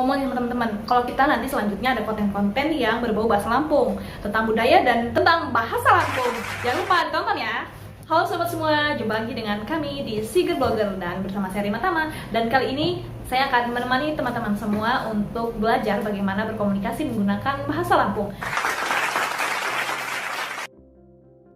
Ngomongin teman-teman, kalau kita nanti selanjutnya ada konten-konten yang berbau bahasa Lampung, tentang budaya dan tentang bahasa Lampung. Jangan lupa ditonton ya. Halo sobat semua, jumpa lagi dengan kami di Siger Blogger dan bersama saya Rima Tama. Dan kali ini saya akan menemani teman-teman semua untuk belajar bagaimana berkomunikasi menggunakan bahasa Lampung.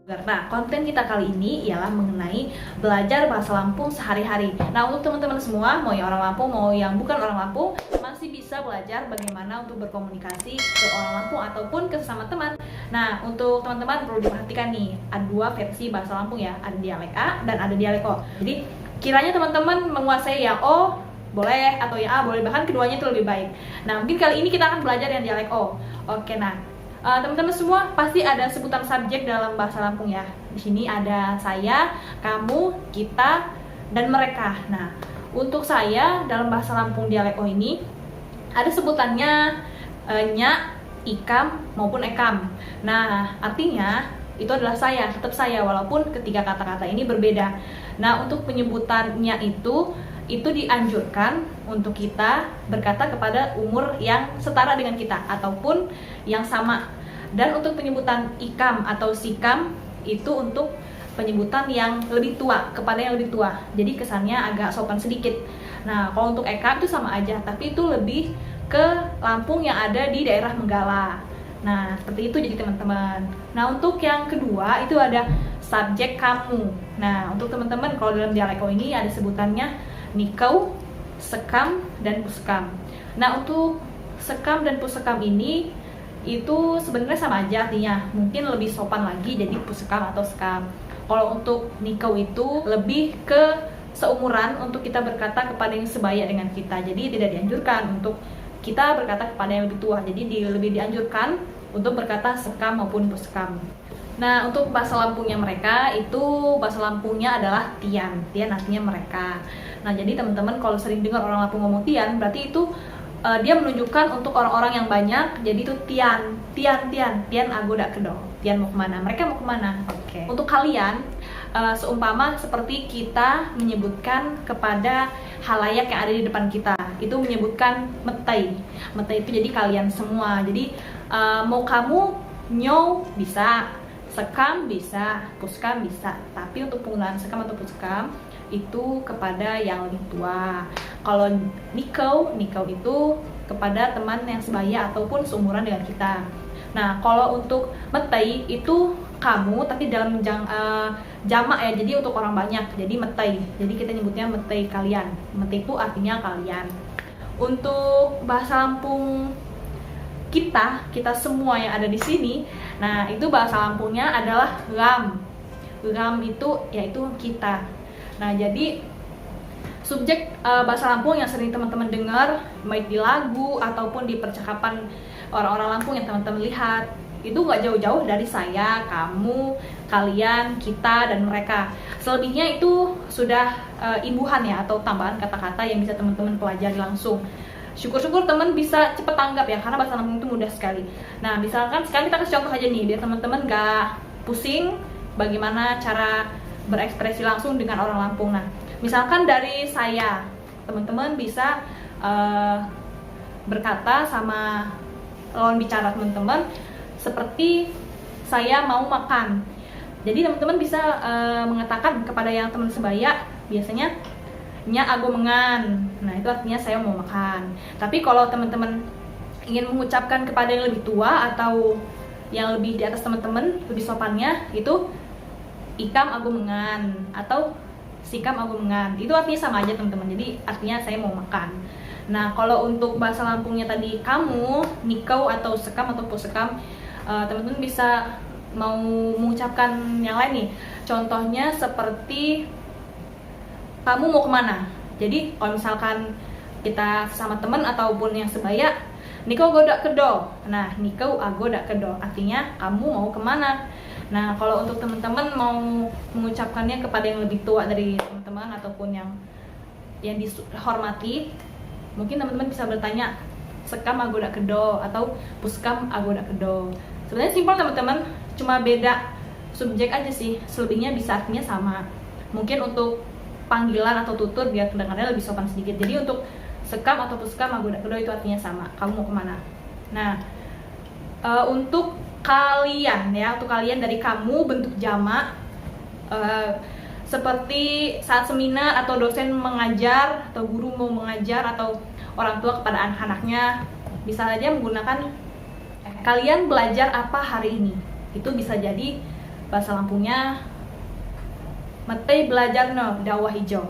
Nah, konten kita kali ini ialah mengenai belajar bahasa Lampung sehari-hari. Nah, untuk teman-teman semua, mau yang orang Lampung, mau yang bukan orang Lampung, masih bisa belajar bagaimana untuk berkomunikasi ke orang Lampung ataupun ke sesama teman. Nah, untuk teman-teman perlu diperhatikan nih, ada dua versi bahasa Lampung ya, ada dialek A dan ada dialek O. Jadi, kiranya teman-teman menguasai yang O, boleh, atau yang A, boleh, bahkan keduanya itu lebih baik. Nah, mungkin kali ini kita akan belajar yang dialek O. Oke, nah. Teman-teman semua pasti ada sebutan subjek dalam bahasa Lampung ya. Di sini ada saya, kamu, kita, dan mereka. Nah, untuk saya dalam bahasa Lampung dialek O ini ada sebutannya nya, ikam, maupun ekam. Nah, artinya itu adalah saya, tetap saya, walaupun ketiga kata-kata ini berbeda. Nah, untuk penyebutannya itu dianjurkan untuk kita berkata kepada umur yang setara dengan kita ataupun yang sama. Dan untuk penyebutan ikam atau sikam itu untuk penyebutan yang lebih tua, kepada yang lebih tua. Jadi kesannya agak sopan sedikit. Nah, kalau untuk ekam itu sama aja, tapi itu lebih ke Lampung yang ada di daerah Menggala. Nah, seperti itu jadi teman-teman. Nah, untuk yang kedua itu ada subjek kamu. Nah, untuk teman-teman kalau dalam dialek ini ada sebutannya nikau, sekam, dan puskam. Nah, untuk sekam dan puskam ini itu sebenarnya sama aja artinya, mungkin lebih sopan lagi jadi puskam atau sekam. Kalau untuk nikau itu lebih ke seumuran untuk kita berkata kepada yang sebaya dengan kita. Jadi tidak dianjurkan untuk kita berkata kepada yang lebih tua. Jadi lebih dianjurkan untuk berkata sekam maupun puskam. Nah, untuk bahasa Lampungnya mereka itu bahasa Lampungnya adalah tian. Tian artinya mereka. Nah, jadi teman-teman kalau sering dengar orang Lampung ngomong tian, berarti itu dia menunjukkan untuk orang-orang yang banyak. Jadi itu tian, tian agoda kedo. Tian mau kemana? Mereka mau kemana? Oke. Untuk kalian, seumpama seperti kita menyebutkan kepada halayak yang ada di depan kita, itu menyebutkan metai. Metai itu jadi kalian semua. Jadi mau kamu nyow bisa, sekam bisa, puskam bisa. Tapi untuk penggunaan sekam atau puskam itu kepada yang lebih tua. Kalau nikau itu kepada teman yang sebaya ataupun seumuran dengan kita. Nah, kalau untuk metai itu kamu, tapi dalam jamak ya, jadi untuk orang banyak. Jadi metai. Jadi kita nyebutnya metai kalian. Metai itu artinya kalian. Untuk bahasa Lampung kita semua yang ada di sini, nah itu bahasa Lampungnya adalah ram. Ram itu yaitu kita. Nah, jadi subjek bahasa Lampung yang sering teman-teman dengar baik di lagu ataupun di percakapan orang-orang Lampung yang teman-teman lihat, itu nggak jauh-jauh dari saya, kamu, kalian, kita, dan mereka. Selebihnya itu sudah imbuhan ya, atau tambahan kata-kata yang bisa teman-teman pelajari langsung. Syukur-syukur teman bisa cepet tanggap ya, karena bahasa Lampung itu mudah sekali. Nah, misalkan sekarang kita kasih contoh aja nih, biar teman-teman nggak pusing bagaimana cara berekspresi langsung dengan orang Lampung. Nah, misalkan dari saya, teman-teman bisa berkata sama lawan bicara teman-teman seperti saya mau makan. Jadi teman-teman bisa mengatakan kepada yang teman sebaya, biasanya nya ago mengan. Nah, itu artinya saya mau makan. Tapi kalau teman-teman ingin mengucapkan kepada yang lebih tua atau yang lebih di atas teman-teman, lebih sopannya itu ikam ago mengan atau sikam ago mengan. Itu artinya sama aja teman-teman. Jadi artinya saya mau makan. Nah, kalau untuk bahasa Lampungnya tadi kamu, nikau atau sekam atau pusekam, teman-teman bisa mau mengucapkan yang lain nih. Contohnya seperti kamu mau kemana? Jadi kalau misalkan kita sama teman ataupun yang sebaya, nikau goda kedo. Nah, nikau agoda kedo artinya kamu mau kemana? Nah, kalau untuk teman-teman mau mengucapkannya kepada yang lebih tua dari teman-teman ataupun yang dihormati, mungkin teman-teman bisa bertanya sekam agoda kedo atau puskam agoda kedo. Sebenarnya simpel teman-teman, cuma beda subjek aja sih. Selebihnya bisa artinya sama. Mungkin untuk panggilan atau tutur biar kedengarannya lebih sopan sedikit. Jadi untuk sekam ataupun skam magodo itu artinya sama, kamu mau kemana. Nah, untuk kalian ya, untuk kalian dari kamu bentuk jamak, seperti saat seminar atau dosen mengajar atau guru mau mengajar atau orang tua kepada anak-anaknya, bisa saja menggunakan kalian belajar apa hari ini. Itu bisa jadi bahasa Lampungnya mete belajar no dawa hijau.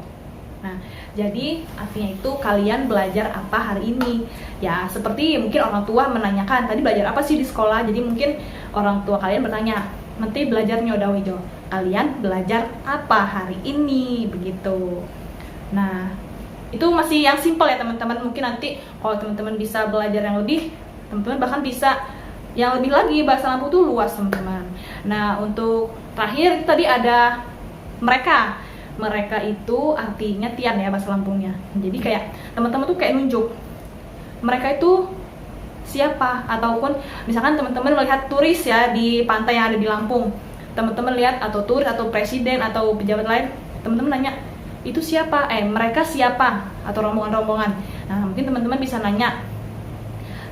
Nah, jadi artinya itu kalian belajar apa hari ini. Ya, seperti mungkin orang tua menanyakan, tadi belajar apa sih di sekolah? Jadi mungkin orang tua kalian bertanya, nanti belajar nyodaw hijau. Kalian belajar apa hari ini? Begitu. Nah, itu masih yang simple ya teman-teman. Mungkin nanti kalau teman-teman bisa belajar yang lebih, teman-teman bahkan bisa yang lebih lagi. Bahasa Lampung tuh luas teman-teman. Nah, untuk terakhir tadi ada mereka. Mereka itu artinya tian ya bahasa Lampungnya. Jadi kayak teman-teman tuh kayak nunjuk mereka itu siapa, ataupun misalkan teman-teman melihat turis ya di pantai yang ada di Lampung, teman-teman lihat atau turis atau presiden atau pejabat lain, teman-teman nanya itu siapa, mereka siapa, atau rombongan-rombongan. Nah, mungkin teman-teman bisa nanya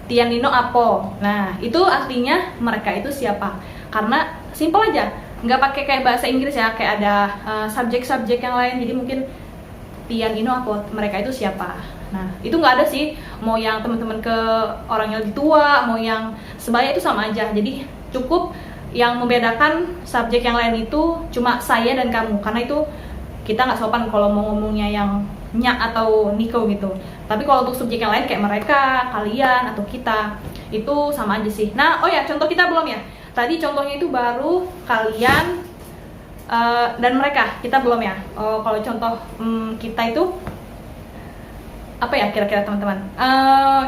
tian nino apo. Nah, itu artinya mereka itu siapa, karena simple aja, nggak pakai kayak bahasa Inggris ya, kayak ada subjek-subjek yang lain. Jadi mungkin tian nino apo, mereka itu siapa. Nah, itu nggak ada sih, mau yang teman-teman ke orang yang lebih tua, mau yang sebaya, itu sama aja. Jadi cukup yang membedakan subjek yang lain itu cuma saya dan kamu, karena itu kita nggak sopan kalau mau ngomongnya yang nyak atau niko gitu. Tapi kalau untuk subjek yang lain kayak mereka, kalian, atau kita, itu sama aja sih. Nah, oh ya, contoh kita belum ya. Tadi contohnya itu baru kalian dan mereka, kita belum ya. Kalau contoh kita itu apa ya kira-kira teman-teman?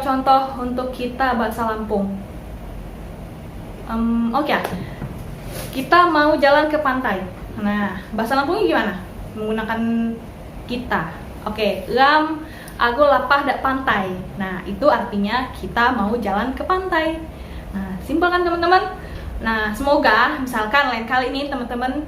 Contoh untuk kita bahasa Lampung. Oke. Kita mau jalan ke pantai. Nah, bahasa Lampungnya gimana? Menggunakan kita. Oke, lam aku lapah dak pantai. Nah, itu artinya kita mau jalan ke pantai. Nah, simpel kan teman-teman? Nah, semoga misalkan lain kali ini teman-teman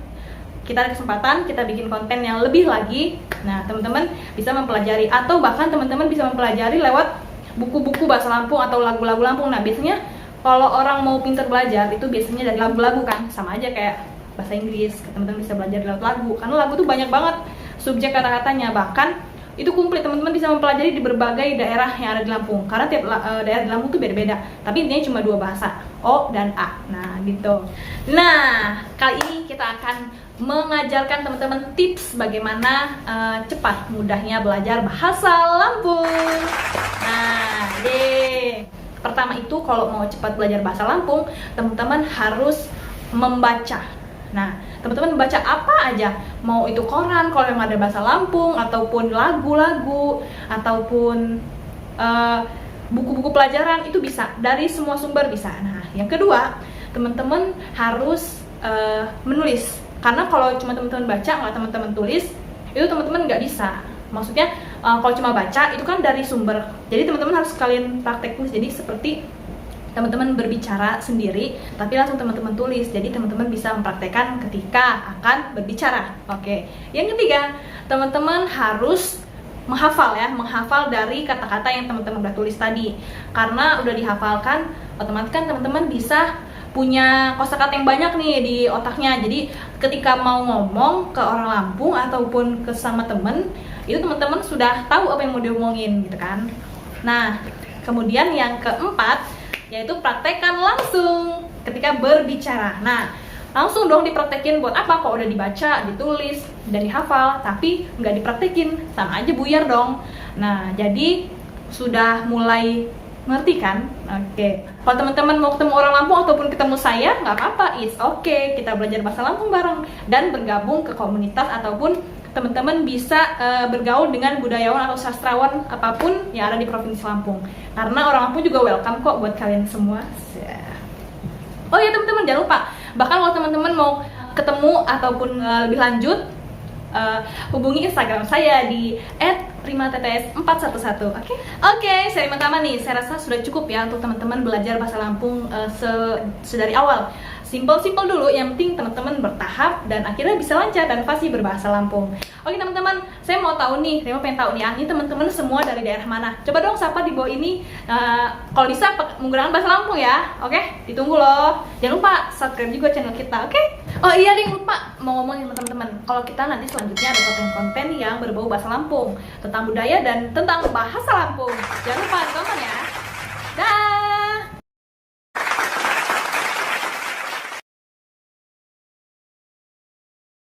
kita ada kesempatan kita bikin konten yang lebih lagi. Nah, teman-teman bisa mempelajari, atau bahkan teman-teman bisa mempelajari lewat buku-buku bahasa Lampung atau lagu-lagu Lampung. Nah, biasanya kalau orang mau pintar belajar itu biasanya dari lagu-lagu kan, sama aja kayak bahasa Inggris. Teman-teman bisa belajar lewat lagu, karena lagu tuh banyak banget subjek kata-katanya, bahkan itu komplit. Teman-teman bisa mempelajari di berbagai daerah yang ada di Lampung, karena tiap daerah di Lampung tuh beda-beda, tapi intinya cuma 2 bahasa, O dan A. Nah, gitu. Nah, kali ini kita akan mengajarkan teman-teman tips bagaimana cepat mudahnya belajar bahasa Lampung. Nah, pertama itu kalau mau cepat belajar bahasa Lampung, teman-teman harus membaca. Nah, teman-teman baca apa aja, mau itu koran kalau yang ada bahasa Lampung, ataupun lagu-lagu, ataupun buku-buku pelajaran, itu bisa dari semua sumber bisa. Nah, yang kedua, teman-teman harus menulis, karena kalau cuma teman-teman baca nggak teman-teman tulis, itu teman-teman nggak bisa. Maksudnya kalau cuma baca itu kan dari sumber, jadi teman-teman harus kalian praktek tulis. Jadi seperti teman-teman berbicara sendiri, tapi langsung teman-teman tulis. Jadi teman-teman bisa mempraktekkan ketika akan berbicara. Oke. Yang ketiga, teman-teman harus menghafal ya, menghafal dari kata-kata yang teman-teman udah tulis tadi. Karena udah dihafalkan, otomatis kan teman-teman bisa punya kosakata yang banyak nih di otaknya. Jadi ketika mau ngomong ke orang Lampung ataupun ke sama temen, itu teman-teman sudah tahu apa yang mau diomongin gitu kan. Nah, kemudian yang keempat, yaitu praktekkan langsung ketika berbicara. Nah, langsung dong dipraktekin. Buat apa kok udah dibaca, ditulis, dan dihafal, tapi nggak dipraktekin, sama aja buyar dong. Nah, jadi sudah mulai ngerti kan? Oke. Kalau teman-teman mau ketemu orang Lampung ataupun ketemu saya, nggak apa-apa, it's okay. Kita belajar bahasa Lampung bareng dan bergabung ke komunitas, ataupun teman-teman bisa bergaul dengan budayawan atau sastrawan apapun yang ada di Provinsi Lampung. Karena orang Lampung juga welcome kok buat kalian semua. Oh ya teman-teman, jangan lupa, bahkan kalau teman-teman mau ketemu ataupun lebih lanjut, hubungi Instagram saya di @rimatts411. Oke, seri pertama nih, saya rasa sudah cukup ya untuk teman-teman belajar bahasa Lampung sedari awal. Simple dulu, yang penting teman-teman bertahap dan akhirnya bisa lancar dan fasih berbahasa Lampung. Oke teman-teman, saya mau tahu nih, saya mau pengen tahu nih, ini teman-teman semua dari daerah mana? Coba dong sapa di bawah ini, kalau bisa menggunakan bahasa Lampung ya. Oke, ditunggu loh. Jangan lupa subscribe juga channel kita, oke? Oh iya, ding lupa mau ngomong sama teman-teman. Kalau kita nanti selanjutnya ada konten-konten yang berbau bahasa Lampung, tentang budaya dan tentang bahasa Lampung. Jangan lupa tonton ya. Dah.